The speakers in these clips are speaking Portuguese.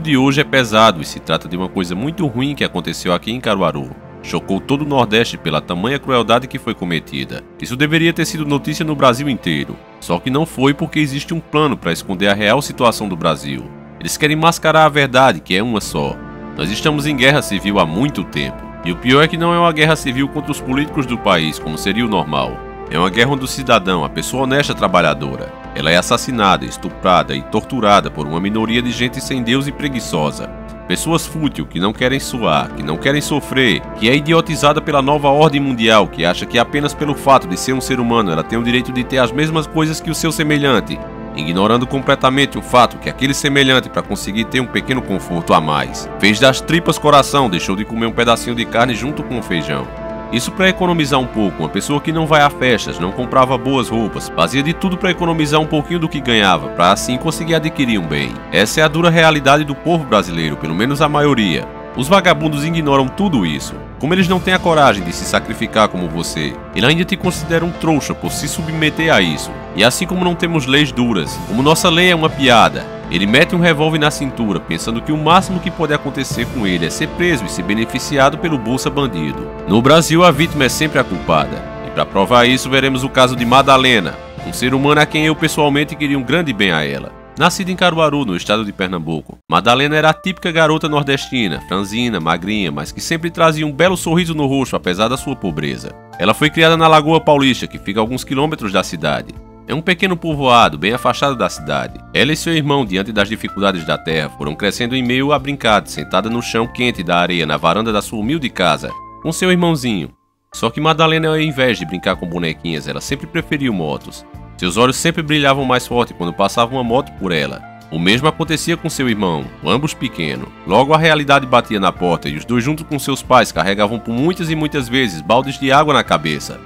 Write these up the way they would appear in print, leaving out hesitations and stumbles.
de hoje é pesado e se trata de uma coisa muito ruim que aconteceu aqui em Caruaru. Chocou todo o Nordeste pela tamanha crueldade que foi cometida. Isso deveria ter sido notícia no Brasil inteiro. Só que não foi porque existe um plano para esconder a real situação do Brasil. Eles querem mascarar a verdade, que é uma só. Nós estamos em guerra civil há muito tempo. E o pior é que não é uma guerra civil contra os políticos do país, como seria o normal. É uma guerra onde o cidadão, a pessoa honesta trabalhadora, ela é assassinada, estuprada e torturada por uma minoria de gente sem Deus e preguiçosa. Pessoas fúteis que não querem suar, que não querem sofrer, que é idiotizada pela nova ordem mundial, que acha que apenas pelo fato de ser um ser humano ela tem o direito de ter as mesmas coisas que o seu semelhante, ignorando completamente o fato que aquele semelhante, para conseguir ter um pequeno conforto a mais, fez das tripas coração, deixou de comer um pedacinho de carne junto com o feijão. Isso para economizar um pouco. Uma pessoa que não vai a festas, não comprava boas roupas, fazia de tudo para economizar um pouquinho do que ganhava, para assim conseguir adquirir um bem. Essa é a dura realidade do povo brasileiro, pelo menos a maioria. Os vagabundos ignoram tudo isso. Como eles não têm a coragem de se sacrificar como você, ele ainda te considera um trouxa por se submeter a isso. E assim como não temos leis duras, como nossa lei é uma piada, ele mete um revólver na cintura, pensando que o máximo que pode acontecer com ele é ser preso e ser beneficiado pelo Bolsa Bandido. No Brasil, a vítima é sempre a culpada. E para provar isso, veremos o caso de Madalena, um ser humano a quem eu pessoalmente queria um grande bem a ela. Nascida em Caruaru, no estado de Pernambuco, Madalena era a típica garota nordestina, franzina, magrinha, mas que sempre trazia um belo sorriso no rosto apesar da sua pobreza. Ela foi criada na Lagoa Paulista, que fica a alguns quilômetros da cidade. É um pequeno povoado, bem afastado da cidade. Ela e seu irmão, diante das dificuldades da terra, foram crescendo em meio a brincar, sentada no chão quente da areia na varanda da sua humilde casa, com seu irmãozinho. Só que Madalena, ao invés de brincar com bonequinhas, ela sempre preferiu motos. Seus olhos sempre brilhavam mais forte quando passava uma moto por ela. O mesmo acontecia com seu irmão, ambos pequenos. Logo a realidade batia na porta e os dois junto com seus pais carregavam por muitas e muitas vezes baldes de água na cabeça.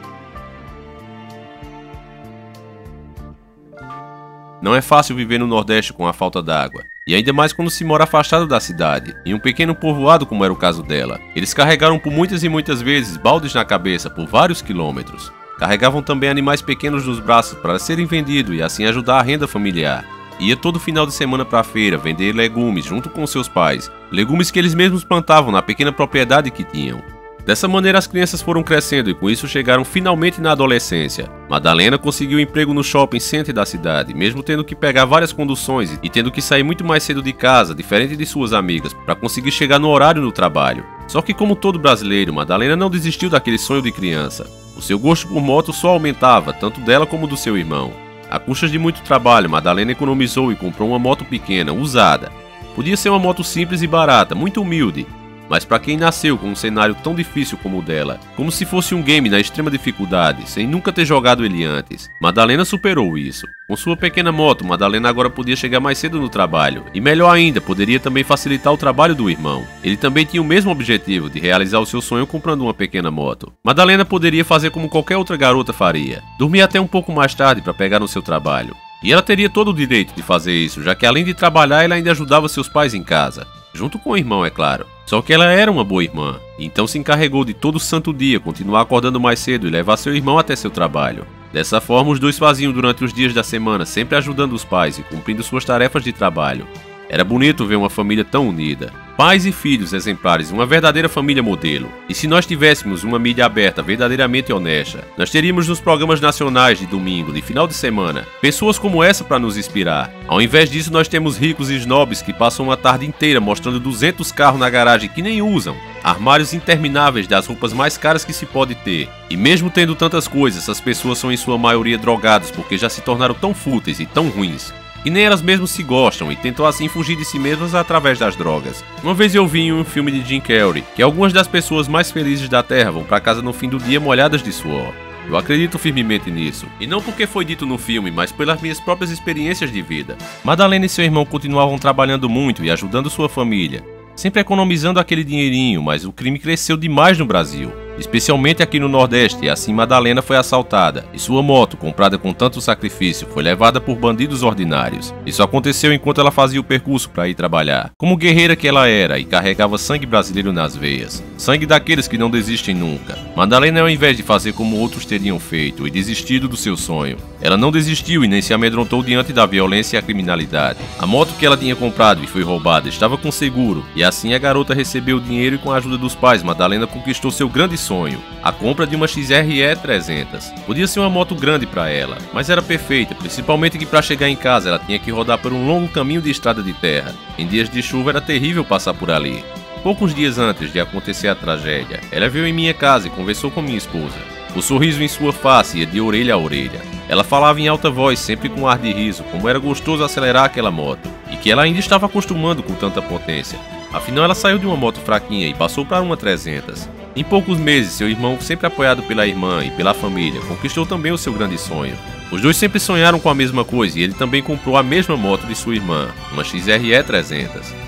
Não é fácil viver no Nordeste com a falta d'água, e ainda mais quando se mora afastado da cidade, em um pequeno povoado como era o caso dela. Eles carregaram por muitas e muitas vezes baldes na cabeça por vários quilômetros. Carregavam também animais pequenos nos braços para serem vendidos e assim ajudar a renda familiar. Ia todo final de semana para a feira vender legumes junto com seus pais, legumes que eles mesmos plantavam na pequena propriedade que tinham. Dessa maneira as crianças foram crescendo e com isso chegaram finalmente na adolescência. Madalena conseguiu um emprego no shopping center da cidade, mesmo tendo que pegar várias conduções e tendo que sair muito mais cedo de casa, diferente de suas amigas, para conseguir chegar no horário no trabalho. Só que como todo brasileiro, Madalena não desistiu daquele sonho de criança. O seu gosto por moto só aumentava, tanto dela como do seu irmão. A custas de muito trabalho, Madalena economizou e comprou uma moto pequena, usada. Podia ser uma moto simples e barata, muito humilde, mas para quem nasceu com um cenário tão difícil como o dela, como se fosse um game na extrema dificuldade, sem nunca ter jogado ele antes, Madalena superou isso. Com sua pequena moto, Madalena agora podia chegar mais cedo no trabalho, e melhor ainda, poderia também facilitar o trabalho do irmão. Ele também tinha o mesmo objetivo de realizar o seu sonho comprando uma pequena moto. Madalena poderia fazer como qualquer outra garota faria, dormir até um pouco mais tarde para pegar no seu trabalho. E ela teria todo o direito de fazer isso, já que além de trabalhar, ela ainda ajudava seus pais em casa. Junto com o irmão, é claro. Só que ela era uma boa irmã, então se encarregou de todo santo dia continuar acordando mais cedo e levar seu irmão até seu trabalho. Dessa forma, os dois faziam durante os dias da semana, sempre ajudando os pais e cumprindo suas tarefas de trabalho. Era bonito ver uma família tão unida. Pais e filhos exemplares, uma verdadeira família modelo. E se nós tivéssemos uma mídia aberta verdadeiramente honesta, nós teríamos nos programas nacionais de domingo, de final de semana, pessoas como essa para nos inspirar. Ao invés disso, nós temos ricos e snobs que passam uma tarde inteira mostrando 200 carros na garagem que nem usam, armários intermináveis das roupas mais caras que se pode ter. E mesmo tendo tantas coisas, essas pessoas são em sua maioria drogadas porque já se tornaram tão fúteis e tão ruins e nem elas mesmas se gostam e tentam assim fugir de si mesmas através das drogas. Uma vez eu vi em um filme de Jim Carrey que algumas das pessoas mais felizes da Terra vão para casa no fim do dia molhadas de suor. Eu acredito firmemente nisso, e não porque foi dito no filme, mas pelas minhas próprias experiências de vida. Madalena e seu irmão continuavam trabalhando muito e ajudando sua família, sempre economizando aquele dinheirinho, mas o crime cresceu demais no Brasil. especialmente aqui no Nordeste, e assim Madalena foi assaltada, e sua moto, comprada com tanto sacrifício, foi levada por bandidos ordinários. Isso aconteceu enquanto ela fazia o percurso para ir trabalhar. Como guerreira que ela era e carregava sangue brasileiro nas veias, sangue daqueles que não desistem nunca, Madalena, ao invés de fazer como outros teriam feito e desistido do seu sonho, ela não desistiu e nem se amedrontou diante da violência e a criminalidade. A moto que ela tinha comprado e foi roubada estava com seguro, e assim a garota recebeu o dinheiro e com a ajuda dos pais, Madalena conquistou seu grande sonho, a compra de uma XRE 300. Podia ser uma moto grande para ela, mas era perfeita, principalmente que para chegar em casa ela tinha que rodar por um longo caminho de estrada de terra. Em dias de chuva era terrível passar por ali. Poucos dias antes de acontecer a tragédia, ela veio em minha casa e conversou com minha esposa. O sorriso em sua face ia de orelha a orelha. Ela falava em alta voz, sempre com ar de riso, como era gostoso acelerar aquela moto, e que ela ainda estava acostumando com tanta potência. Afinal, ela saiu de uma moto fraquinha e passou para uma 300. Em poucos meses, seu irmão, sempre apoiado pela irmã e pela família, conquistou também o seu grande sonho. Os dois sempre sonharam com a mesma coisa e ele também comprou a mesma moto de sua irmã, uma XRE 300.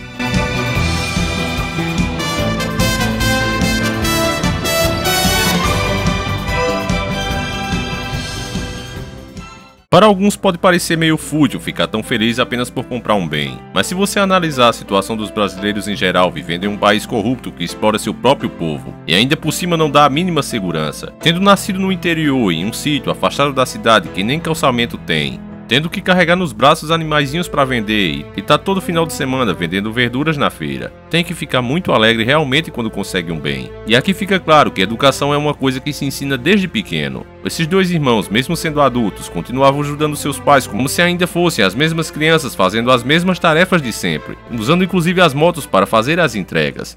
Para alguns pode parecer meio fútil ficar tão feliz apenas por comprar um bem, mas se você analisar a situação dos brasileiros em geral vivendo em um país corrupto que explora seu próprio povo, e ainda por cima não dá a mínima segurança, tendo nascido no interior em um sítio afastado da cidade que nem calçamento tem, tendo que carregar nos braços animaizinhos para vender e tá todo final de semana vendendo verduras na feira, tem que ficar muito alegre realmente quando consegue um bem. E aqui fica claro que educação é uma coisa que se ensina desde pequeno. Esses dois irmãos, mesmo sendo adultos, continuavam ajudando seus pais como se ainda fossem as mesmas crianças fazendo as mesmas tarefas de sempre, usando inclusive as motos para fazer as entregas.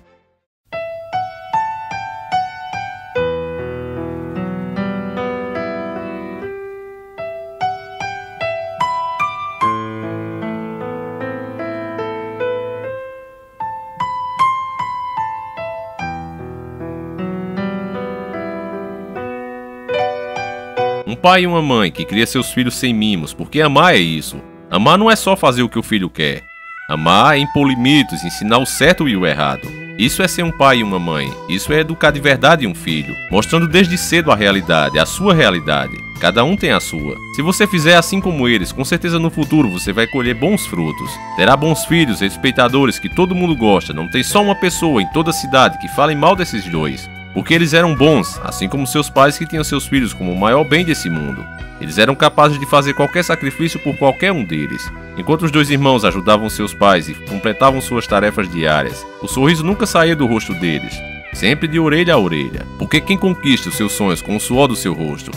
Um pai e uma mãe que cria seus filhos sem mimos, porque amar é isso. Amar não é só fazer o que o filho quer. Amar é impor limites, ensinar o certo e o errado. Isso é ser um pai e uma mãe. Isso é educar de verdade um filho, mostrando desde cedo a realidade, a sua realidade. Cada um tem a sua. Se você fizer assim como eles, com certeza no futuro você vai colher bons frutos. Terá bons filhos, respeitadores que todo mundo gosta. Não tem só uma pessoa em toda a cidade que fale mal desses dois. Porque eles eram bons, assim como seus pais que tinham seus filhos como o maior bem desse mundo. Eles eram capazes de fazer qualquer sacrifício por qualquer um deles. Enquanto os dois irmãos ajudavam seus pais e completavam suas tarefas diárias, o sorriso nunca saía do rosto deles, sempre de orelha a orelha. Porque quem conquista os seus sonhos com o suor do seu rosto,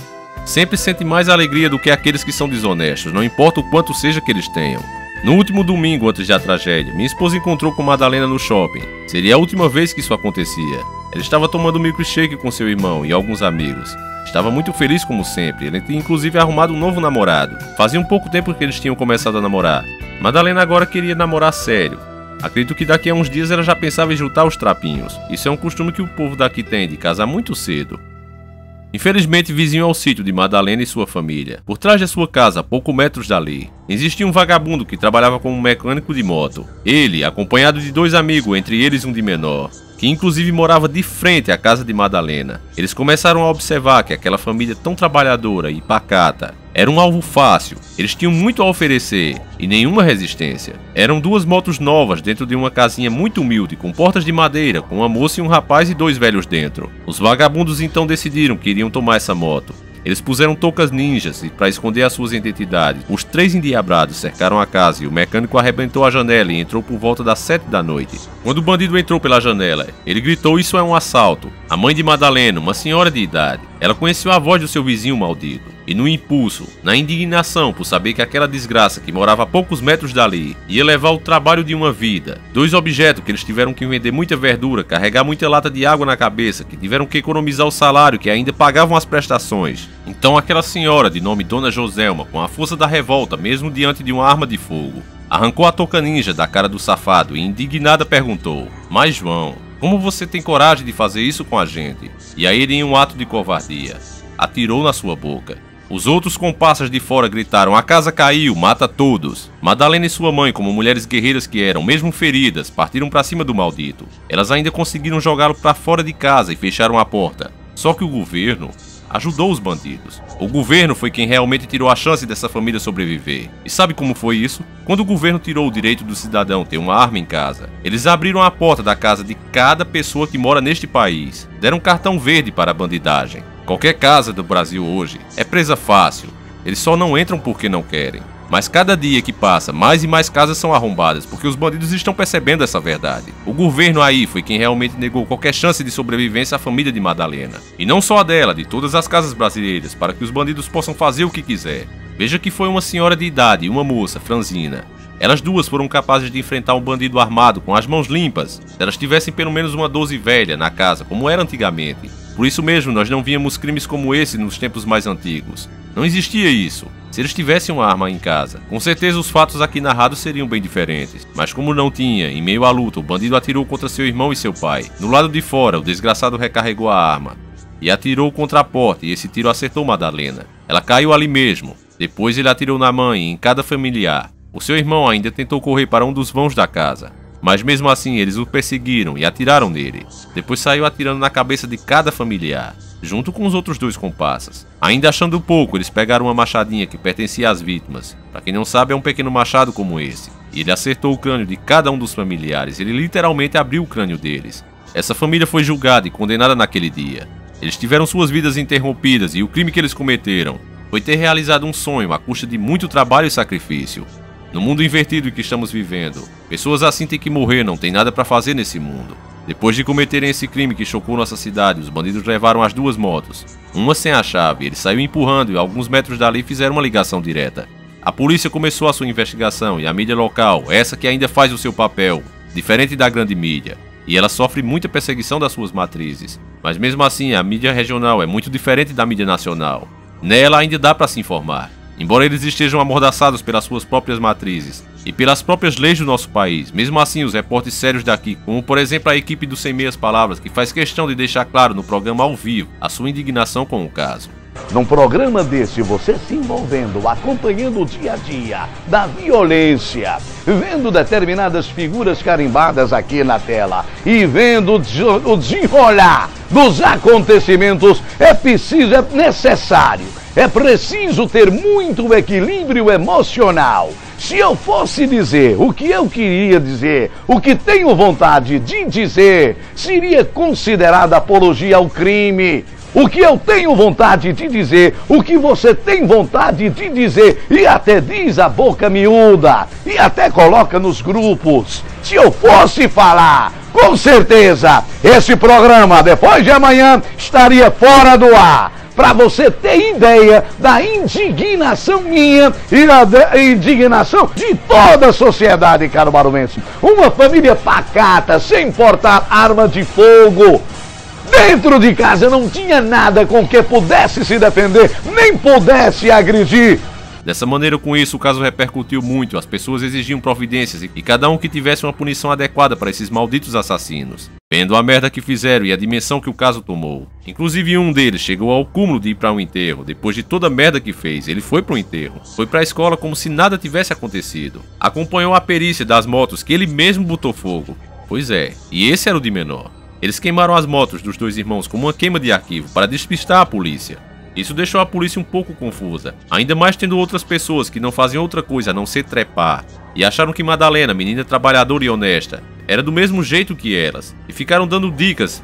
sempre sente mais alegria do que aqueles que são desonestos, não importa o quanto seja que eles tenham. No último domingo antes da tragédia, minha esposa encontrou com Madalena no shopping. Seria a última vez que isso acontecia. Ela estava tomando um milkshake com seu irmão e alguns amigos. Estava muito feliz como sempre, ele tinha inclusive arrumado um novo namorado. Fazia um pouco tempo que eles tinham começado a namorar. Madalena agora queria namorar sério. Acredito que daqui a uns dias ela já pensava em juntar os trapinhos. Isso é um costume que o povo daqui tem, de casar muito cedo. Infelizmente, vizinho ao sítio de Madalena e sua família, por trás de sua casa, a poucos metros dali, existia um vagabundo que trabalhava como mecânico de moto. Ele, acompanhado de dois amigos, entre eles um de menor, que inclusive morava de frente à casa de Madalena. Eles começaram a observar que aquela família tão trabalhadora e pacata era um alvo fácil. Eles tinham muito a oferecer e nenhuma resistência. Eram duas motos novas dentro de uma casinha muito humilde, com portas de madeira, com uma moça e um rapaz e dois velhos dentro. Os vagabundos então decidiram que iriam tomar essa moto. Eles puseram toucas ninjas para esconder as suas identidades. Os três endiabrados cercaram a casa e o mecânico arrebentou a janela e entrou por volta das 7 da noite. Quando o bandido entrou pela janela, ele gritou: "Isso é um assalto!" A mãe de Madalena, uma senhora de idade, ela conheceu a voz do seu vizinho maldito. E no impulso, na indignação por saber que aquela desgraça que morava a poucos metros dali ia levar o trabalho de uma vida, dois objetos que eles tiveram que vender muita verdura, carregar muita lata de água na cabeça, que tiveram que economizar o salário, que ainda pagavam as prestações. Então aquela senhora, de nome Dona Joselma, com a força da revolta, mesmo diante de uma arma de fogo, arrancou a touca ninja da cara do safado e indignada perguntou: "Mas João, como você tem coragem de fazer isso com a gente?" E aí ele, em um ato de covardia, atirou na sua boca. Os outros comparsas de fora gritaram: "A casa caiu, mata todos!" Madalena e sua mãe, como mulheres guerreiras que eram, mesmo feridas, partiram para cima do maldito. Elas ainda conseguiram jogá-lo para fora de casa e fecharam a porta. Só que o governo ajudou os bandidos. O governo foi quem realmente tirou a chance dessa família sobreviver. E sabe como foi isso? Quando o governo tirou o direito do cidadão ter uma arma em casa, eles abriram a porta da casa de cada pessoa que mora neste país. Deram um cartão verde para a bandidagem. Qualquer casa do Brasil hoje é presa fácil. Eles só não entram porque não querem. Mas cada dia que passa, mais e mais casas são arrombadas, porque os bandidos estão percebendo essa verdade. O governo aí foi quem realmente negou qualquer chance de sobrevivência à família de Madalena. E não só a dela, de todas as casas brasileiras, para que os bandidos possam fazer o que quiser. Veja que foi uma senhora de idade e uma moça, Franzina. Elas duas foram capazes de enfrentar um bandido armado com as mãos limpas, se elas tivessem pelo menos uma 12 velha na casa, como era antigamente. Por isso mesmo, nós não víamos crimes como esse nos tempos mais antigos. Não existia isso. Se eles tivessem uma arma em casa, com certeza os fatos aqui narrados seriam bem diferentes. Mas como não tinha, em meio à luta, o bandido atirou contra seu irmão e seu pai. No lado de fora, o desgraçado recarregou a arma e atirou contra a porta, e esse tiro acertou Madalena. Ela caiu ali mesmo. Depois ele atirou na mãe e em cada familiar. O seu irmão ainda tentou correr para um dos vãos da casa, mas mesmo assim eles o perseguiram e atiraram nele. Depois saiu atirando na cabeça de cada familiar, junto com os outros dois comparsas. Ainda achando pouco, eles pegaram uma machadinha que pertencia às vítimas. Para quem não sabe, é um pequeno machado como esse. E ele acertou o crânio de cada um dos familiares. Ele literalmente abriu o crânio deles. Essa família foi julgada e condenada naquele dia. Eles tiveram suas vidas interrompidas e o crime que eles cometeram foi ter realizado um sonho à custa de muito trabalho e sacrifício. No mundo invertido que estamos vivendo, pessoas assim têm que morrer, não tem nada para fazer nesse mundo. Depois de cometerem esse crime que chocou nossa cidade, os bandidos levaram as duas motos, uma sem a chave. Ele saiu empurrando e alguns metros dali fizeram uma ligação direta. A polícia começou a sua investigação e a mídia local, essa que ainda faz o seu papel, diferente da grande mídia, e ela sofre muita perseguição das suas matrizes. Mas mesmo assim, a mídia regional é muito diferente da mídia nacional. Nela ainda dá para se informar. Embora eles estejam amordaçados pelas suas próprias matrizes e pelas próprias leis do nosso país, mesmo assim os repórteres sérios daqui, como por exemplo a equipe do Sem Meias Palavras, que faz questão de deixar claro no programa ao vivo a sua indignação com o caso. Num programa desse, você se envolvendo, acompanhando o dia a dia da violência, vendo determinadas figuras carimbadas aqui na tela e vendo o desenrolar dos acontecimentos, é necessário, é preciso ter muito equilíbrio emocional. Se eu fosse dizer o que eu queria dizer, o que tenho vontade de dizer, seria considerada apologia ao crime. O que eu tenho vontade de dizer, o que você tem vontade de dizer, e até diz a boca miúda, e até coloca nos grupos. Se eu fosse falar, com certeza, esse programa, depois de amanhã, estaria fora do ar. Para você ter ideia da indignação minha e da indignação de toda a sociedade caruaruense. Uma família pacata, sem portar arma de fogo. Dentro de casa não tinha nada com que pudesse se defender, nem pudesse agredir. Dessa maneira, com isso, o caso repercutiu muito, as pessoas exigiam providências e cada um que tivesse uma punição adequada para esses malditos assassinos. Vendo a merda que fizeram e a dimensão que o caso tomou. Inclusive um deles chegou ao cúmulo de ir para um enterro. Depois de toda a merda que fez, ele foi para o enterro. Foi para a escola como se nada tivesse acontecido. Acompanhou a perícia das motos que ele mesmo botou fogo. Pois é, e esse era o de menor. Eles queimaram as motos dos dois irmãos como uma queima de arquivo para despistar a polícia. Isso deixou a polícia um pouco confusa, ainda mais tendo outras pessoas que não faziam outra coisa a não ser trepar, e acharam que Madalena, menina trabalhadora e honesta, era do mesmo jeito que elas, e ficaram dando dicas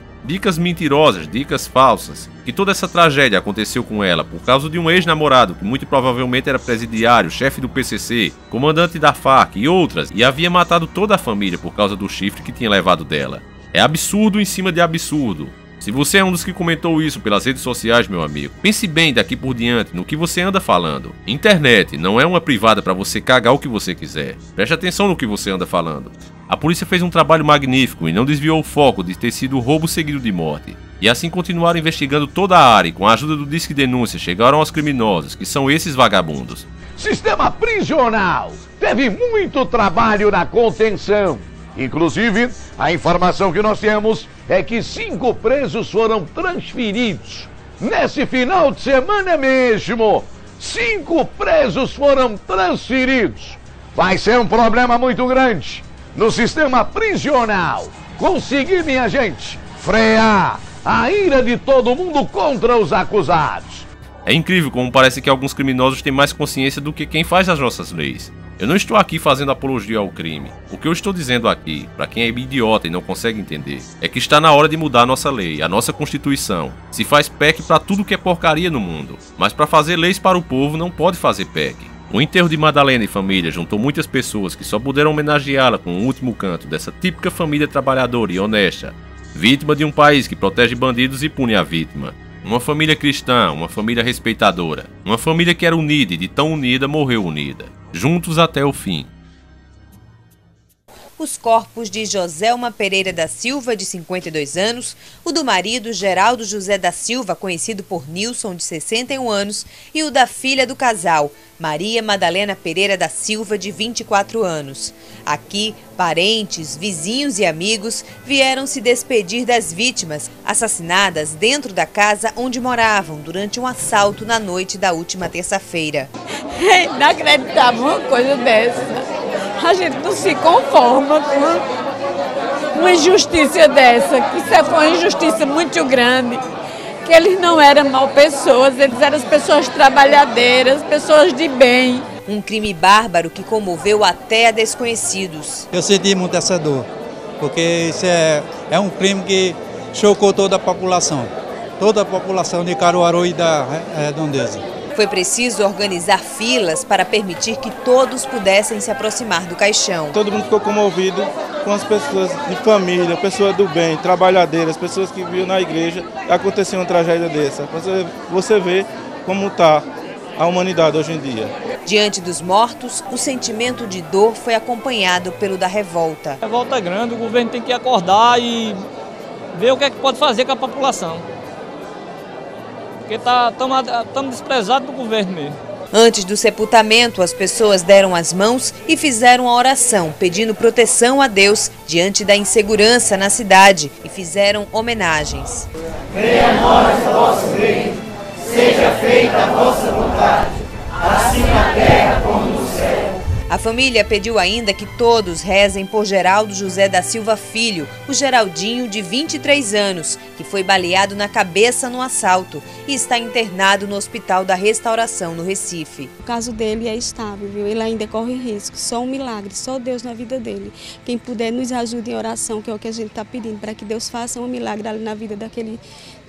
mentirosas, dicas falsas, que toda essa tragédia aconteceu com ela por causa de um ex-namorado que muito provavelmente era presidiário, chefe do PCC, comandante da FARC e outras, e havia matado toda a família por causa do chifre que tinha levado dela. É absurdo em cima de absurdo. Se você é um dos que comentou isso pelas redes sociais, meu amigo, pense bem daqui por diante no que você anda falando. Internet não é uma privada para você cagar o que você quiser. Preste atenção no que você anda falando. A polícia fez um trabalho magnífico e não desviou o foco de ter sido roubo seguido de morte. E assim continuaram investigando toda a área e com a ajuda do Disque Denúncia chegaram aos criminosos, que são esses vagabundos. Sistema prisional teve muito trabalho na contenção. Inclusive, a informação que nós temos é que 5 presos foram transferidos. Nesse final de semana mesmo, 5 presos foram transferidos. Vai ser um problema muito grande no sistema prisional. Conseguir, minha gente, frear a ira de todo mundo contra os acusados. É incrível como parece que alguns criminosos têm mais consciência do que quem faz as nossas leis. Eu não estou aqui fazendo apologia ao crime. O que eu estou dizendo aqui, para quem é idiota e não consegue entender, é que está na hora de mudar a nossa lei, a nossa Constituição. Se faz PEC para tudo que é porcaria no mundo, mas para fazer leis para o povo não pode fazer PEC. O enterro de Madalena e família juntou muitas pessoas que só puderam homenageá-la com o último canto dessa típica família trabalhadora e honesta, vítima de um país que protege bandidos e pune a vítima. Uma família cristã, uma família respeitadora, uma família que era unida e de tão unida morreu unida, juntos até o fim. Os corpos de Joselma Pereira da Silva, de 52 anos, o do marido Geraldo José da Silva, conhecido por Nilson, de 61 anos, e o da filha do casal, Maria Madalena Pereira da Silva, de 24 anos. Aqui, parentes, vizinhos e amigos vieram se despedir das vítimas, assassinadas dentro da casa onde moravam durante um assalto na noite da última terça-feira. É inacreditável uma coisa dessa. A gente não se conforma com uma injustiça dessa, que isso foi uma injustiça muito grande, que eles não eram mal pessoas, eles eram as pessoas trabalhadeiras, pessoas de bem. Um crime bárbaro que comoveu até a desconhecidos. Eu senti muito essa dor, porque isso é um crime que chocou toda a população de Caruaru e da redondeza. Foi preciso organizar filas para permitir que todos pudessem se aproximar do caixão. Todo mundo ficou comovido com as pessoas de família, pessoas do bem, trabalhadeiras, pessoas que viam na igreja e aconteceu uma tragédia dessa. Você vê como está a humanidade hoje em dia. Diante dos mortos, o sentimento de dor foi acompanhado pelo da revolta. A revolta é grande, o governo tem que acordar e ver o que é que pode fazer com a população. Porque estamos desprezados do governo mesmo. Antes do sepultamento, as pessoas deram as mãos e fizeram a oração, pedindo proteção a Deus diante da insegurança na cidade e fizeram homenagens. Venha a nós o vosso reino, seja feita a vossa vontade, assim na terra como no céu. A família pediu ainda que todos rezem por Geraldo José da Silva Filho, o Geraldinho, de 23 anos, que foi baleado na cabeça no assalto e está internado no Hospital da Restauração, no Recife. O caso dele é estável, viu? Ele ainda corre risco, só um milagre, só Deus na vida dele. Quem puder nos ajude em oração, que é o que a gente está pedindo, para que Deus faça um milagre ali na vida daquele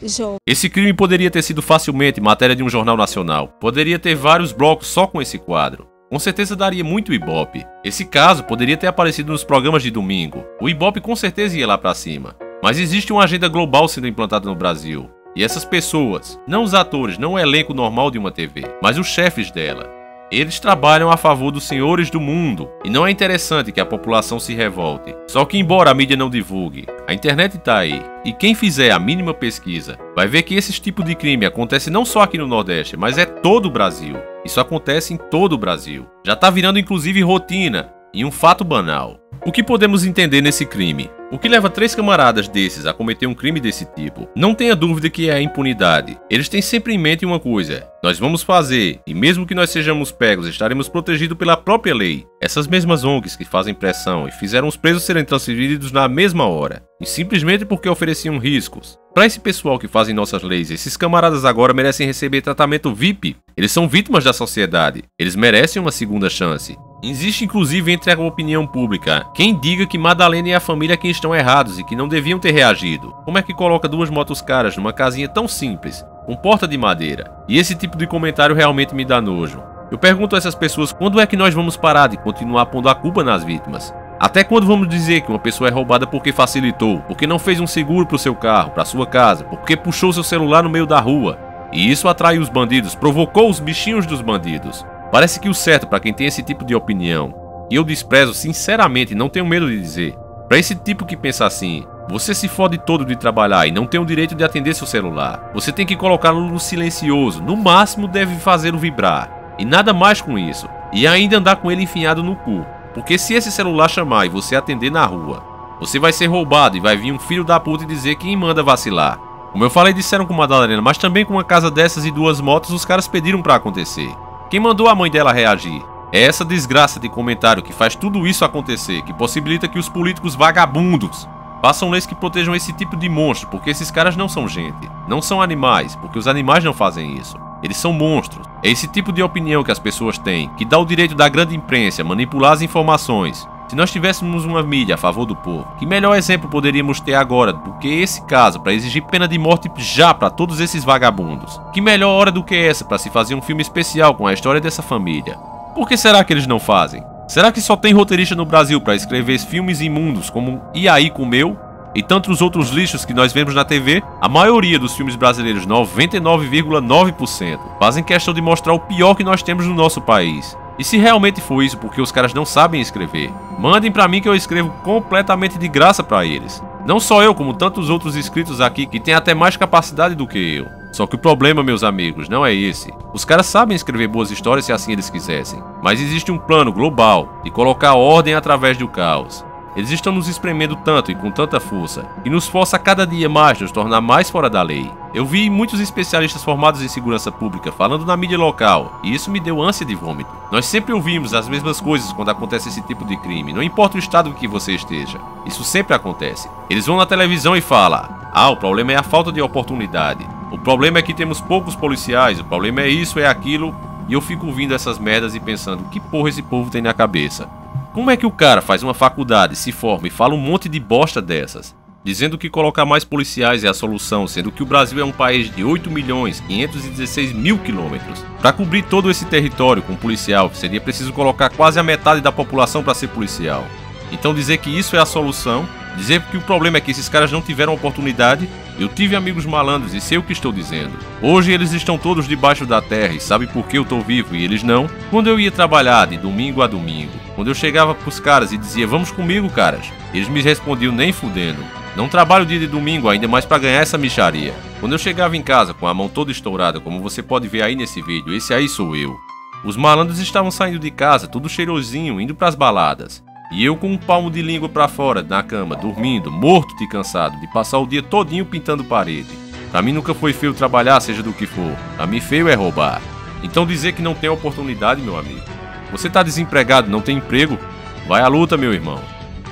jovem. Esse crime poderia ter sido facilmente matéria de um jornal nacional. Poderia ter vários blocos só com esse quadro. Com certeza daria muito ibope. Esse caso poderia ter aparecido nos programas de domingo. O ibope com certeza ia lá pra cima. Mas existe uma agenda global sendo implantada no Brasil. E essas pessoas, não os atores, não o elenco normal de uma TV, mas os chefes dela, eles trabalham a favor dos senhores do mundo. E não é interessante que a população se revolte. Só que embora a mídia não divulgue, a internet tá aí. E quem fizer a mínima pesquisa vai ver que esse tipo de crime acontece não só aqui no Nordeste, mas é todo o Brasil. Isso acontece em todo o Brasil. Já tá virando inclusive rotina e um fato banal. O que podemos entender nesse crime? O que leva 3 camaradas desses a cometer um crime desse tipo? Não tenha dúvida que é a impunidade. Eles têm sempre em mente uma coisa: nós vamos fazer, e mesmo que nós sejamos pegos, estaremos protegidos pela própria lei. Essas mesmas ONGs que fazem pressão e fizeram os presos serem transferidos na mesma hora, e simplesmente porque ofereciam riscos. Para esse pessoal que fazem nossas leis, esses camaradas agora merecem receber tratamento VIP. Eles são vítimas da sociedade. Eles merecem uma segunda chance. Existe inclusive entre a opinião pública quem diga que Madalena e a família quem estão errados e que não deviam ter reagido. Como é que coloca 2 motos caras numa casinha tão simples, com porta de madeira? E esse tipo de comentário realmente me dá nojo. Eu pergunto a essas pessoas quando é que nós vamos parar de continuar pondo a culpa nas vítimas? Até quando vamos dizer que uma pessoa é roubada porque facilitou, porque não fez um seguro para o seu carro, para sua casa, porque puxou seu celular no meio da rua? E isso atraiu os bandidos, provocou os bichinhos dos bandidos. Parece que o certo para quem tem esse tipo de opinião, e eu desprezo sinceramente, não tenho medo de dizer, para esse tipo que pensa assim: você se fode todo de trabalhar e não tem o direito de atender seu celular. Você tem que colocá-lo no silencioso, no máximo deve fazê-lo vibrar, e nada mais com isso, e ainda andar com ele enfiado no cu. Porque se esse celular chamar e você atender na rua, você vai ser roubado e vai vir um filho da puta e dizer quem manda vacilar. Como eu falei, disseram com Madalena, mas também com uma casa dessas e 2 motos os caras pediram pra acontecer. Quem mandou a mãe dela reagir? É essa desgraça de comentário que faz tudo isso acontecer, que possibilita que os políticos vagabundos Façam leis que protejam esse tipo de monstro, porque esses caras não são gente. Não são animais, porque os animais não fazem isso. Eles são monstros. É esse tipo de opinião que as pessoas têm, que dá o direito da grande imprensa manipular as informações. Se nós tivéssemos uma mídia a favor do povo, que melhor exemplo poderíamos ter agora do que esse caso para exigir pena de morte já para todos esses vagabundos? Que melhor hora do que essa para se fazer um filme especial com a história dessa família? Por que será que eles não fazem? Será que só tem roteirista no Brasil para escrever filmes imundos como E Aí Comeu? E tantos outros lixos que nós vemos na TV? A maioria dos filmes brasileiros, 99,9%, fazem questão de mostrar o pior que nós temos no nosso país. E se realmente for isso porque os caras não sabem escrever, mandem pra mim que eu escrevo completamente de graça pra eles. Não só eu, como tantos outros inscritos aqui que têm até mais capacidade do que eu. Só que o problema, meus amigos, não é esse. Os caras sabem escrever boas histórias se assim eles quisessem. Mas existe um plano global de colocar ordem através do caos. Eles estão nos espremendo tanto e com tanta força, que nos força a cada dia mais nos tornar mais fora da lei. Eu vi muitos especialistas formados em segurança pública falando na mídia local, e isso me deu ânsia de vômito. Nós sempre ouvimos as mesmas coisas quando acontece esse tipo de crime, não importa o estado em que você esteja. Isso sempre acontece. Eles vão na televisão e falam: o problema é a falta de oportunidade. O problema é que temos poucos policiais, o problema é isso, é aquilo. E eu fico ouvindo essas merdas e pensando, que porra esse povo tem na cabeça? Como é que o cara faz uma faculdade, se forma e fala um monte de bosta dessas, dizendo que colocar mais policiais é a solução, sendo que o Brasil é um país de 8.516.000 quilômetros. Para cobrir todo esse território com policial, seria preciso colocar quase a metade da população para ser policial. Então dizer que isso é a solução, dizer que o problema é que esses caras não tiveram oportunidade, eu tive amigos malandros e sei o que estou dizendo. Hoje eles estão todos debaixo da terra e sabe por que eu tô vivo e eles não? Quando eu ia trabalhar de domingo a domingo, quando eu chegava pros caras e dizia, vamos comigo, caras, eles me respondiam, nem fudendo. Não trabalho dia de domingo, ainda mais pra ganhar essa mixaria. Quando eu chegava em casa com a mão toda estourada, como você pode ver aí nesse vídeo, esse aí sou eu. Os malandros estavam saindo de casa, tudo cheirosinho, indo pras baladas. E eu com um palmo de língua pra fora, na cama, dormindo, morto de cansado, de passar o dia todinho pintando parede. Pra mim nunca foi feio trabalhar, seja do que for. Pra mim feio é roubar. Então dizer que não tem oportunidade, meu amigo. Você tá desempregado, não tem emprego? Vai à luta, meu irmão.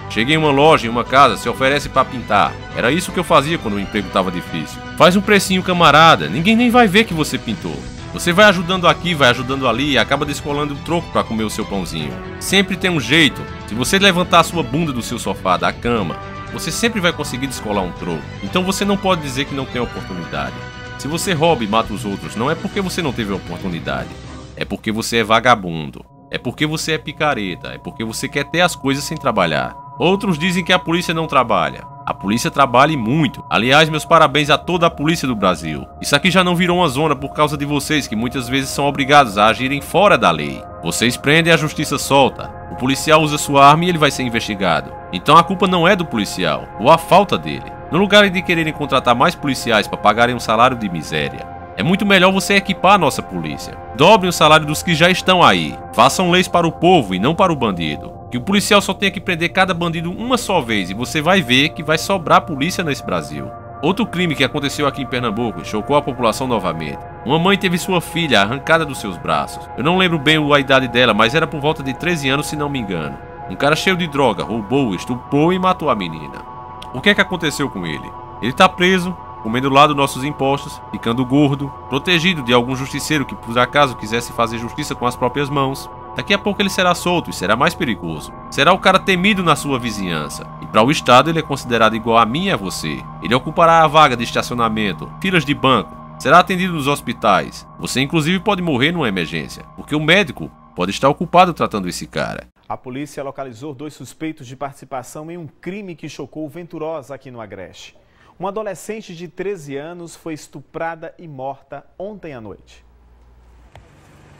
Cheguei em uma loja, em uma casa, se oferece pra pintar. Era isso que eu fazia quando o emprego tava difícil. Faz um precinho, camarada, ninguém nem vai ver que você pintou. Você vai ajudando aqui, vai ajudando ali e acaba descolando o troco para comer o seu pãozinho. Sempre tem um jeito. Se você levantar a sua bunda do seu sofá, da cama, você sempre vai conseguir descolar um troco. Então você não pode dizer que não tem oportunidade. Se você rouba e mata os outros, não é porque você não teve oportunidade. É porque você é vagabundo. É porque você é picareta. É porque você quer ter as coisas sem trabalhar. Outros dizem que a polícia não trabalha. A polícia trabalha e muito. Aliás, meus parabéns a toda a polícia do Brasil. Isso aqui já não virou uma zona por causa de vocês, que muitas vezes são obrigados a agirem fora da lei. Vocês prendem e a justiça solta. O policial usa sua arma e ele vai ser investigado. Então a culpa não é do policial, ou a falta dele. No lugar de quererem contratar mais policiais para pagarem um salário de miséria, é muito melhor você equipar a nossa polícia. Dobrem o salário dos que já estão aí. Façam leis para o povo e não para o bandido. Que o policial só tenha que prender cada bandido uma só vez e você vai ver que vai sobrar polícia nesse Brasil. Outro crime que aconteceu aqui em Pernambuco e chocou a população novamente. Uma mãe teve sua filha arrancada dos seus braços. Eu não lembro bem a idade dela, mas era por volta de 13 anos se não me engano. Um cara cheio de droga roubou, estuprou e matou a menina. O que é que aconteceu com ele? Ele tá preso, comendo lá dos nossos impostos, ficando gordo, protegido de algum justiceiro que por acaso quisesse fazer justiça com as próprias mãos. Daqui a pouco ele será solto e será mais perigoso. Será o cara temido na sua vizinhança. E para o Estado ele é considerado igual a mim e a você. Ele ocupará a vaga de estacionamento, filas de banco, será atendido nos hospitais. Você inclusive pode morrer numa emergência, porque o médico pode estar ocupado tratando esse cara. A polícia localizou 2 suspeitos de participação em um crime que chocou Venturosa aqui no Agreste. Uma adolescente de 13 anos foi estuprada e morta ontem à noite.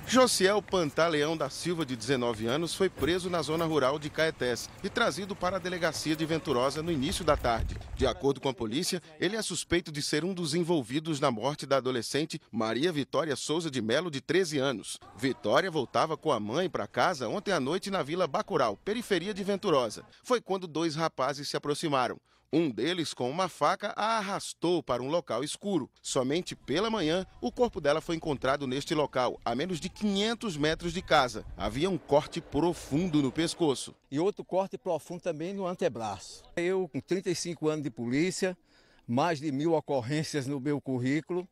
Josiel Pantaleão da Silva, de 19 anos, foi preso na zona rural de Caetés e trazido para a delegacia de Venturosa no início da tarde. De acordo com a polícia, ele é suspeito de ser um dos envolvidos na morte da adolescente Maria Vitória Souza de Melo, de 13 anos. Vitória voltava com a mãe para casa ontem à noite na Vila Bacurau, periferia de Venturosa. Foi quando 2 rapazes se aproximaram. Um deles, com uma faca, a arrastou para um local escuro. Somente pela manhã, o corpo dela foi encontrado neste local, a menos de 500 metros de casa. Havia um corte profundo no pescoço. E outro corte profundo também no antebraço. Eu, com 35 anos de polícia, mais de 1000 ocorrências no meu currículo,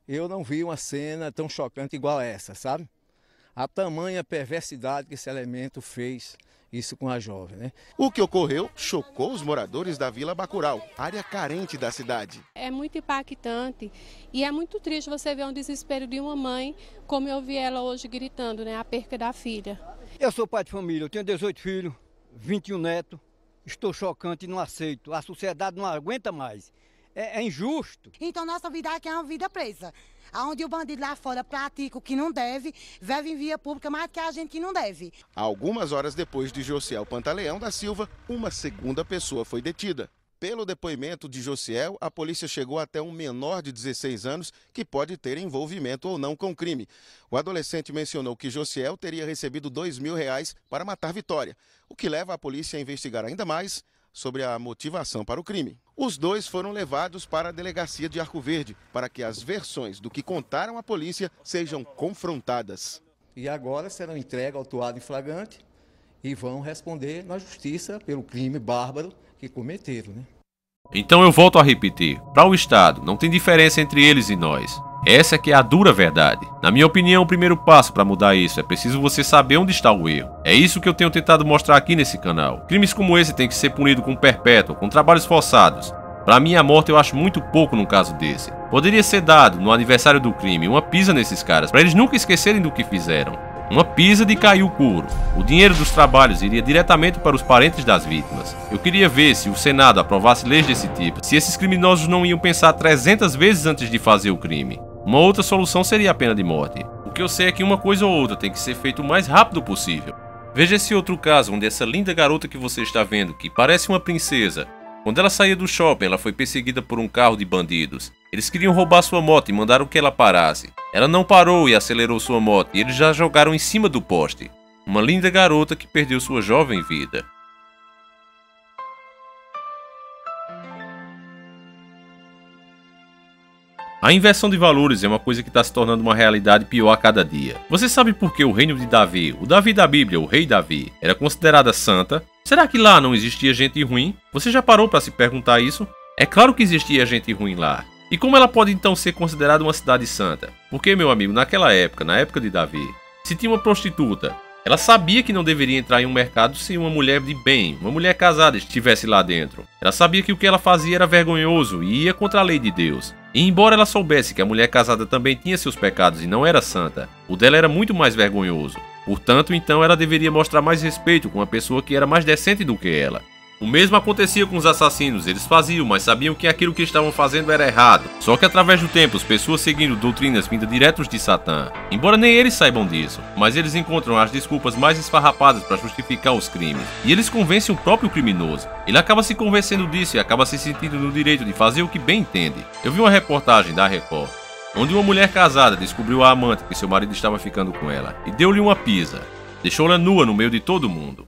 eu não vi uma cena tão chocante igual essa, sabe? A tamanha perversidade que esse elemento fez isso com a jovem, né? O que ocorreu chocou os moradores da Vila Bacurau, área carente da cidade. É muito impactante e é muito triste você ver um desespero de uma mãe, como eu vi ela hoje gritando, né? A perca da filha. Eu sou pai de família, eu tenho 18 filhos, 21 netos, estou chocante e não aceito. A sociedade não aguenta mais. É injusto. Então nossa vida aqui é uma vida presa. Onde o bandido lá fora pratica o que não deve, vive em via pública mais que a gente que não deve. Algumas horas depois de Josiel Pantaleão da Silva, uma segunda pessoa foi detida. Pelo depoimento de Josiel, a polícia chegou até um menor de 16 anos que pode ter envolvimento ou não com o crime. O adolescente mencionou que Josiel teria recebido R$2.000 para matar Vitória, o que leva a polícia a investigar ainda mais sobre a motivação para o crime. Os dois foram levados para a delegacia de Arco Verde para que as versões do que contaram à polícia sejam confrontadas. E agora serão entregues ao autuado em flagrante e vão responder na justiça pelo crime bárbaro que cometeram, né? Então eu volto a repetir, para o Estado não tem diferença entre eles e nós. Essa que é a dura verdade. Na minha opinião, o primeiro passo para mudar isso é preciso você saber onde está o erro. É isso que eu tenho tentado mostrar aqui nesse canal. Crimes como esse têm que ser punidos com perpétuo, com trabalhos forçados. Para mim, a morte eu acho muito pouco num caso desse. Poderia ser dado, no aniversário do crime, uma pisa nesses caras, para eles nunca esquecerem do que fizeram. Uma pisa de cair o couro. O dinheiro dos trabalhos iria diretamente para os parentes das vítimas. Eu queria ver se o Senado aprovasse leis desse tipo, se esses criminosos não iam pensar 300 vezes antes de fazer o crime. Uma outra solução seria a pena de morte. O que eu sei é que uma coisa ou outra tem que ser feito o mais rápido possível. Veja esse outro caso onde essa linda garota que você está vendo, que parece uma princesa, quando ela saía do shopping, ela foi perseguida por um carro de bandidos. Eles queriam roubar sua moto e mandaram que ela parasse. Ela não parou e acelerou sua moto e eles já jogaram em cima do poste. Uma linda garota que perdeu sua jovem vida. A inversão de valores é uma coisa que está se tornando uma realidade pior a cada dia. Você sabe por que o reino de Davi, o Davi da Bíblia, o rei Davi, era considerada santa? Será que lá não existia gente ruim? Você já parou para se perguntar isso? É claro que existia gente ruim lá. E como ela pode então ser considerada uma cidade santa? Porque, meu amigo, naquela época, na época de Davi, se tinha uma prostituta, ela sabia que não deveria entrar em um mercado se uma mulher de bem, uma mulher casada, estivesse lá dentro. Ela sabia que o que ela fazia era vergonhoso e ia contra a lei de Deus. E embora ela soubesse que a mulher casada também tinha seus pecados e não era santa, o dela era muito mais vergonhoso. Portanto, então ela deveria mostrar mais respeito com uma pessoa que era mais decente do que ela. O mesmo acontecia com os assassinos, eles faziam, mas sabiam que aquilo que estavam fazendo era errado. Só que através do tempo, as pessoas seguindo doutrinas vindas diretos de Satã. Embora nem eles saibam disso, mas eles encontram as desculpas mais esfarrapadas para justificar os crimes. E eles convencem o próprio criminoso. Ele acaba se convencendo disso e acaba se sentindo no direito de fazer o que bem entende. Eu vi uma reportagem da Record, onde uma mulher casada descobriu a amante que seu marido estava ficando com ela e deu-lhe uma pisa. Deixou-la nua no meio de todo mundo.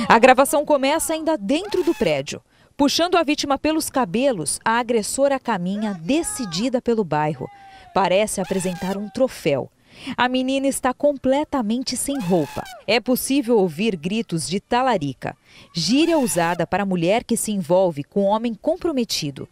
A gravação começa ainda dentro do prédio. Puxando a vítima pelos cabelos, a agressora caminha decidida pelo bairro. Parece apresentar um troféu. A menina está completamente sem roupa. É possível ouvir gritos de talarica. Gíria usada para mulher que se envolve com homem comprometido.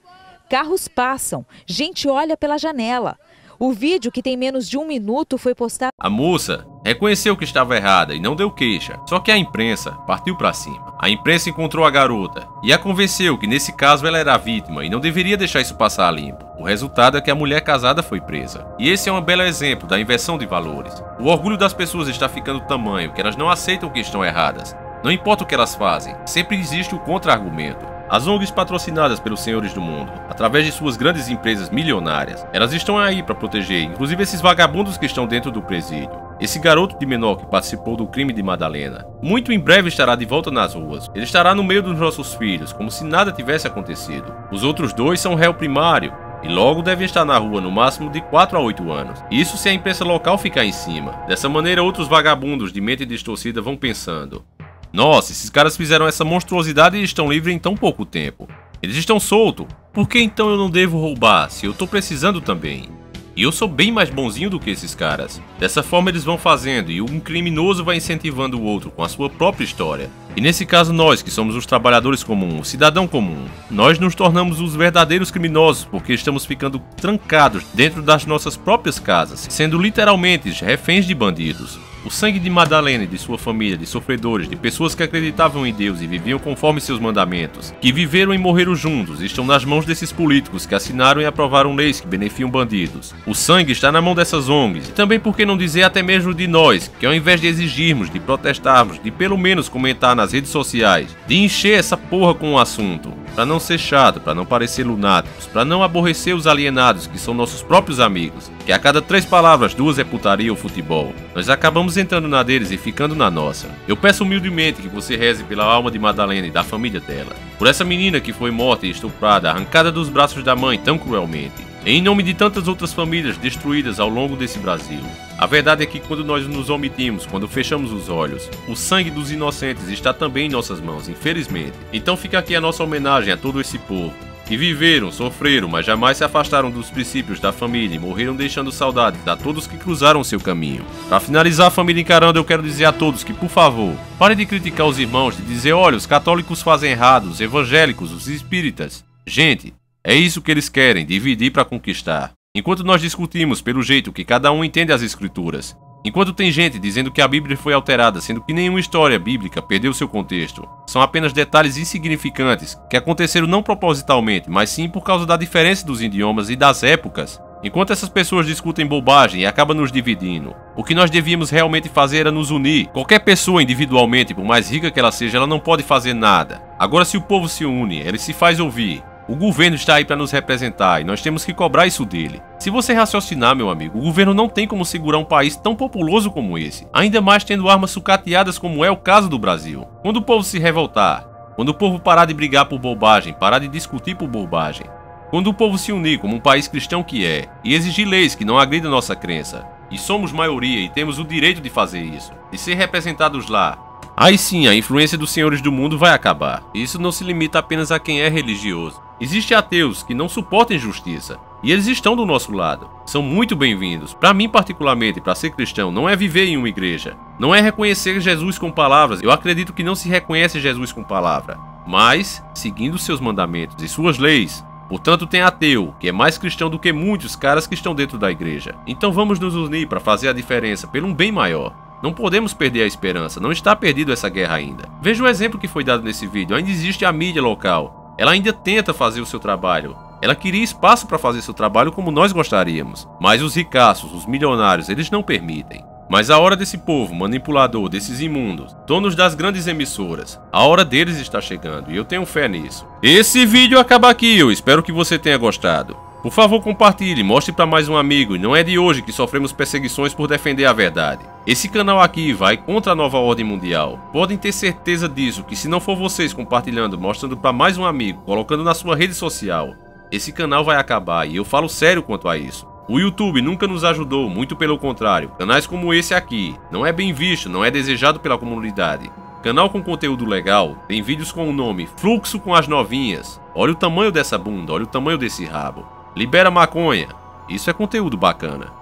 Carros passam, gente olha pela janela. O vídeo, que tem menos de 1 minuto, foi postado. A moça reconheceu que estava errada e não deu queixa. Só que a imprensa partiu para cima. A imprensa encontrou a garota e a convenceu que nesse caso ela era a vítima e não deveria deixar isso passar limpo. O resultado é que a mulher casada foi presa. E esse é um belo exemplo da inversão de valores. O orgulho das pessoas está ficando tamanho que elas não aceitam que estão erradas. Não importa o que elas fazem, sempre existe o contra-argumento. As ONGs patrocinadas pelos senhores do mundo, através de suas grandes empresas milionárias, elas estão aí para proteger, inclusive esses vagabundos que estão dentro do presídio. Esse garoto de menor que participou do crime de Madalena, muito em breve estará de volta nas ruas. Ele estará no meio dos nossos filhos, como se nada tivesse acontecido. Os outros dois são réu primário e logo devem estar na rua no máximo de 4 a 8 anos. Isso se a imprensa local ficar em cima. Dessa maneira, outros vagabundos de mente distorcida vão pensando: nossa, esses caras fizeram essa monstruosidade e estão livres em tão pouco tempo. Eles estão soltos. Por que então eu não devo roubar, se eu tô precisando também? E eu sou bem mais bonzinho do que esses caras. Dessa forma eles vão fazendo e um criminoso vai incentivando o outro com a sua própria história. E nesse caso nós, que somos os trabalhadores comuns, o cidadão comum, nós nos tornamos os verdadeiros criminosos porque estamos ficando trancados dentro das nossas próprias casas, sendo literalmente reféns de bandidos. O sangue de Madalena e de sua família, de sofredores, de pessoas que acreditavam em Deus e viviam conforme seus mandamentos, que viveram e morreram juntos, estão nas mãos desses políticos que assinaram e aprovaram leis que beneficiam bandidos. O sangue está na mão dessas ONGs, e também por que não dizer até mesmo de nós, que ao invés de exigirmos, de protestarmos, de pelo menos comentar nas redes sociais, de encher essa porra com o assunto, para não ser chato, para não parecer lunáticos, para não aborrecer os alienados que são nossos próprios amigos, que a cada 3 palavras 2 é putaria ou futebol, nós acabamos entrando na deles e ficando na nossa. Eu peço humildemente que você reze pela alma de Madalena e da família dela, por essa menina que foi morta e estuprada, arrancada dos braços da mãe tão cruelmente, em nome de tantas outras famílias destruídas ao longo desse Brasil. A verdade é que quando nós nos omitimos, quando fechamos os olhos, o sangue dos inocentes está também em nossas mãos, infelizmente. Então fica aqui a nossa homenagem a todo esse povo, que viveram, sofreram, mas jamais se afastaram dos princípios da família e morreram deixando saudades a todos que cruzaram seu caminho. Para finalizar, família Encarando, eu quero dizer a todos que, por favor, parem de criticar os irmãos, de dizer, olha, os católicos fazem errado, os evangélicos, os espíritas. Gente, é isso que eles querem, dividir para conquistar. Enquanto nós discutimos pelo jeito que cada um entende as escrituras, enquanto tem gente dizendo que a Bíblia foi alterada, sendo que nenhuma história bíblica perdeu seu contexto, são apenas detalhes insignificantes que aconteceram não propositalmente, mas sim por causa da diferença dos idiomas e das épocas. Enquanto essas pessoas discutem bobagem e acabam nos dividindo, o que nós devíamos realmente fazer era nos unir. Qualquer pessoa individualmente, por mais rica que ela seja, ela não pode fazer nada. Agora, se o povo se une, ele se faz ouvir. O governo está aí para nos representar e nós temos que cobrar isso dele. Se você raciocinar, meu amigo, o governo não tem como segurar um país tão populoso como esse, ainda mais tendo armas sucateadas como é o caso do Brasil. Quando o povo se revoltar, quando o povo parar de brigar por bobagem, parar de discutir por bobagem, quando o povo se unir como um país cristão que é, e exigir leis que não agridam nossa crença, e somos maioria e temos o direito de fazer isso, de ser representados lá, aí sim a influência dos senhores do mundo vai acabar. Isso não se limita apenas a quem é religioso. Existem ateus que não suportam injustiça, e eles estão do nosso lado. São muito bem-vindos. Para mim, particularmente, para ser cristão, não é viver em uma igreja. Não é reconhecer Jesus com palavras. Eu acredito que não se reconhece Jesus com palavra, mas seguindo seus mandamentos e suas leis. Portanto, tem ateu, que é mais cristão do que muitos caras que estão dentro da igreja. Então vamos nos unir para fazer a diferença pelo um bem maior. Não podemos perder a esperança, não está perdido essa guerra ainda. Veja o exemplo que foi dado nesse vídeo. Ainda existe a mídia local. Ela ainda tenta fazer o seu trabalho. Ela queria espaço para fazer seu trabalho como nós gostaríamos. Mas os ricaços, os milionários, eles não permitem. Mas a hora desse povo manipulador, desses imundos, donos das grandes emissoras, a hora deles está chegando e eu tenho fé nisso. Esse vídeo acaba aqui, eu espero que você tenha gostado. Por favor, compartilhe, mostre para mais um amigo, e não é de hoje que sofremos perseguições por defender a verdade. Esse canal aqui vai contra a nova ordem mundial. Podem ter certeza disso, que se não for vocês compartilhando, mostrando para mais um amigo, colocando na sua rede social, esse canal vai acabar, e eu falo sério quanto a isso. O YouTube nunca nos ajudou, muito pelo contrário. Canais como esse aqui não é bem visto, não é desejado pela comunidade. Canal com conteúdo legal, tem vídeos com o nome Fluxo com as Novinhas. Olha o tamanho dessa bunda, olha o tamanho desse rabo. Libera maconha, isso é conteúdo bacana.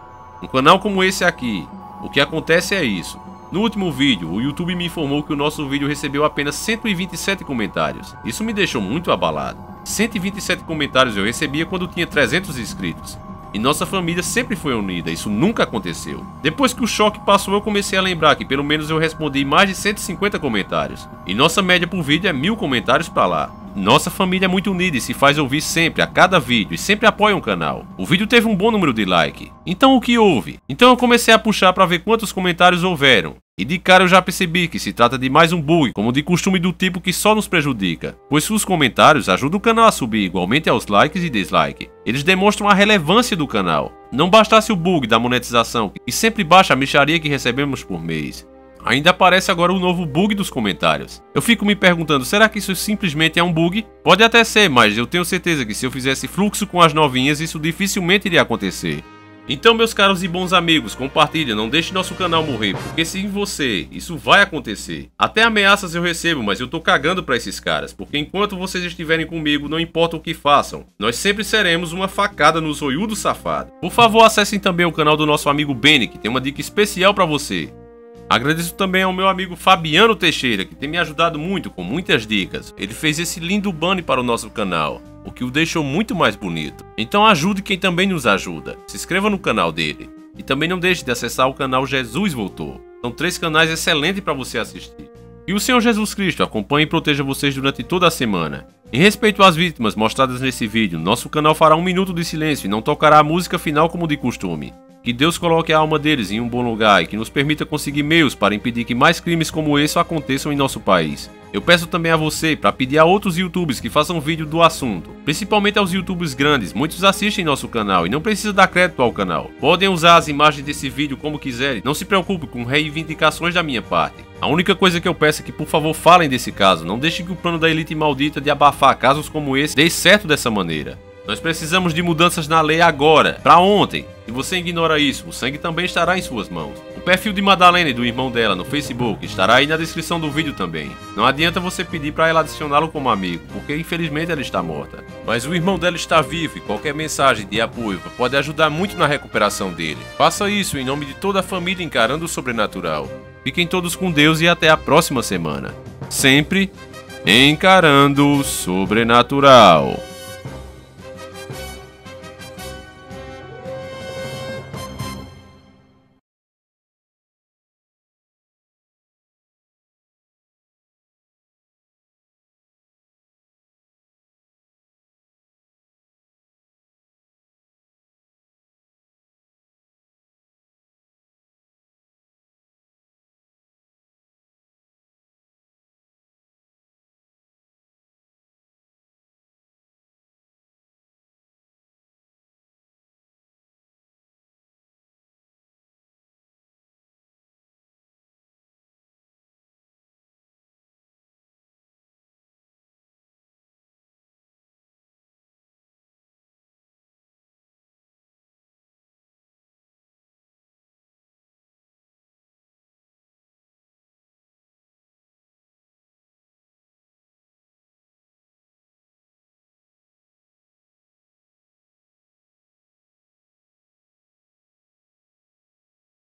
Um canal como esse aqui, o que acontece é isso. No último vídeo, o YouTube me informou que o nosso vídeo recebeu apenas 127 comentários. Isso me deixou muito abalado. 127 comentários eu recebia quando tinha 300 inscritos. E nossa família sempre foi unida, isso nunca aconteceu. Depois que o choque passou, eu comecei a lembrar que pelo menos eu respondi mais de 150 comentários. E nossa média por vídeo é 1000 comentários pra lá. Nossa família é muito unida e se faz ouvir sempre, a cada vídeo, e sempre apoia o canal. O vídeo teve um bom número de like. Então o que houve? Então eu comecei a puxar para ver quantos comentários houveram. E de cara eu já percebi que se trata de mais um bug, como de costume do tipo que só nos prejudica. Pois os comentários ajudam o canal a subir igualmente aos likes e dislikes. Eles demonstram a relevância do canal. Não bastasse o bug da monetização, que sempre baixa a mixaria que recebemos por mês. Ainda aparece agora o novo bug dos comentários. Eu fico me perguntando, será que isso simplesmente é um bug? Pode até ser, mas eu tenho certeza que se eu fizesse fluxo com as novinhas, isso dificilmente iria acontecer. Então, meus caros e bons amigos, compartilha, não deixe nosso canal morrer, porque sem você, isso vai acontecer. Até ameaças eu recebo, mas eu tô cagando pra esses caras, porque enquanto vocês estiverem comigo, não importa o que façam, nós sempre seremos uma facada no zoiudo safado. Por favor, acessem também o canal do nosso amigo Benny, que tem uma dica especial pra você. Agradeço também ao meu amigo Fabiano Teixeira, que tem me ajudado muito com muitas dicas. Ele fez esse lindo banner para o nosso canal, o que o deixou muito mais bonito. Então ajude quem também nos ajuda. Se inscreva no canal dele. E também não deixe de acessar o canal Jesus Voltou. São 3 canais excelentes para você assistir. E o Senhor Jesus Cristo acompanhe e proteja vocês durante toda a semana. Em respeito às vítimas mostradas nesse vídeo, nosso canal fará 1 minuto de silêncio e não tocará a música final como de costume. Que Deus coloque a alma deles em um bom lugar e que nos permita conseguir meios para impedir que mais crimes como esse aconteçam em nosso país. Eu peço também a você para pedir a outros youtubers que façam vídeo do assunto, principalmente aos youtubers grandes, muitos assistem nosso canal e não precisa dar crédito ao canal. Podem usar as imagens desse vídeo como quiserem, não se preocupe com reivindicações da minha parte. A única coisa que eu peço é que por favor falem desse caso, não deixem que o plano da elite maldita de abafar casos como esse dê certo dessa maneira. Nós precisamos de mudanças na lei agora, pra ontem. Se você ignora isso, o sangue também estará em suas mãos. O perfil de Madalena e do irmão dela no Facebook estará aí na descrição do vídeo também. Não adianta você pedir pra ela adicioná-lo como amigo, porque infelizmente ela está morta. Mas o irmão dela está vivo e qualquer mensagem de apoio pode ajudar muito na recuperação dele. Faça isso em nome de toda a família encarando o sobrenatural. Fiquem todos com Deus e até a próxima semana. Sempre encarando o sobrenatural.